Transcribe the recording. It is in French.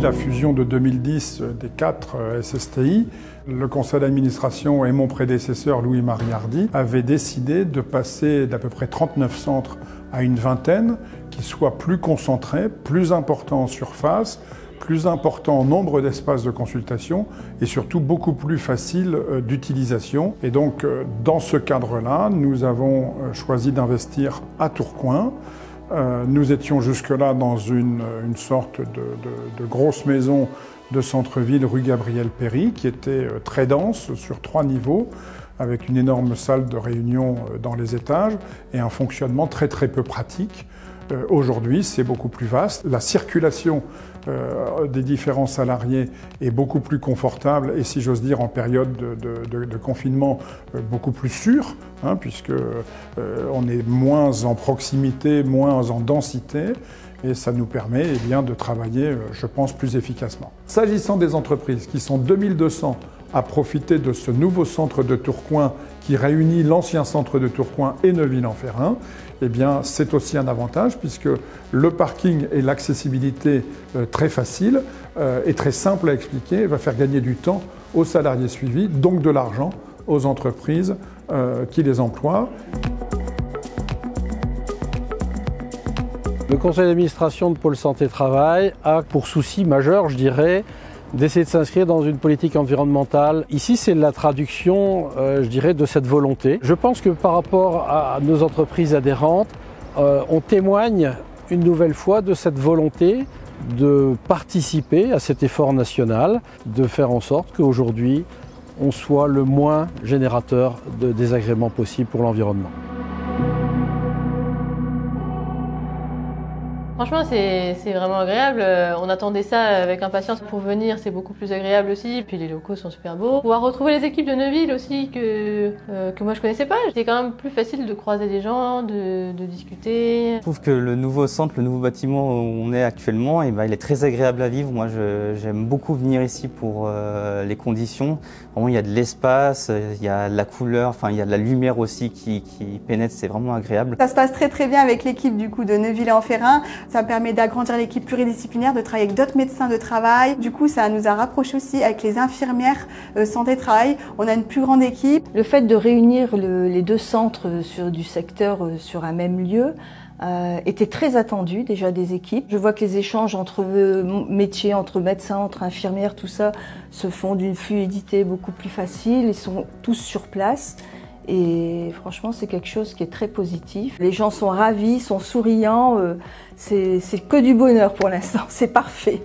la fusion de 2010 des 4 SSTI, le conseil d'administration et mon prédécesseur Louis-Marie Hardy avaient décidé de passer d'à peu près 39 centres à une vingtaine, qui soient plus concentrés, plus importants en surface, plus important en nombre d'espaces de consultation et surtout beaucoup plus facile d'utilisation. Et donc, dans ce cadre-là, nous avons choisi d'investir à Tourcoing. Nous étions jusque-là dans une sorte de grosse maison de centre-ville rue Gabriel-Péri qui était très dense sur 3 niveaux avec une énorme salle de réunion dans les étages et un fonctionnement très peu pratique. Aujourd'hui, c'est beaucoup plus vaste. La circulation des différents salariés est beaucoup plus confortable et, si j'ose dire, en période de confinement, beaucoup plus sûre, puisque on est moins en proximité, moins en densité. Et ça nous permet de travailler, je pense, plus efficacement. S'agissant des entreprises qui sont 2200 à profiter de ce nouveau centre de Tourcoing qui réunit l'ancien centre de Tourcoing et Neuville-en-Ferrain, c'est aussi un avantage puisque le parking et l'accessibilité très facile et très simple à expliquer va faire gagner du temps aux salariés suivis, donc de l'argent aux entreprises qui les emploient. Le conseil d'administration de Pôle Santé Travail a pour souci majeur, je dirais, d'essayer de s'inscrire dans une politique environnementale. Ici, c'est la traduction, de cette volonté. Je pense que par rapport à nos entreprises adhérentes, on témoigne une nouvelle fois de cette volonté de participer à cet effort national, de faire en sorte qu'aujourd'hui, on soit le moins générateur de désagréments possible pour l'environnement. Franchement, c'est vraiment agréable. On attendait ça avec impatience pour venir, c'est beaucoup plus agréable aussi. Puis les locaux sont super beaux. Pouvoir retrouver les équipes de Neuville aussi que moi je connaissais pas. C'était quand même plus facile de croiser des gens, de discuter. Je trouve que le nouveau centre, le nouveau bâtiment où on est actuellement, il est très agréable à vivre. Moi, j'aime beaucoup venir ici pour les conditions. Vraiment, il y a de l'espace, il y a de la couleur, il y a de la lumière aussi qui pénètre. C'est vraiment agréable. Ça se passe très bien avec l'équipe de Neuville-en-Ferrain. Ça permet d'agrandir l'équipe pluridisciplinaire, de travailler avec d'autres médecins de travail. Du coup, ça nous a rapprochés aussi avec les infirmières santé-travail. On a une plus grande équipe. Le fait de réunir les 2 centres du secteur sur un même lieu était très attendu déjà des équipes. Je vois que les échanges entre métiers, entre médecins, entre infirmières, tout ça se font d'une fluidité beaucoup plus facile. Ils sont tous sur place. Et franchement, c'est quelque chose qui est très positif. Les gens sont ravis, sont souriants. C'est que du bonheur pour l'instant, c'est parfait.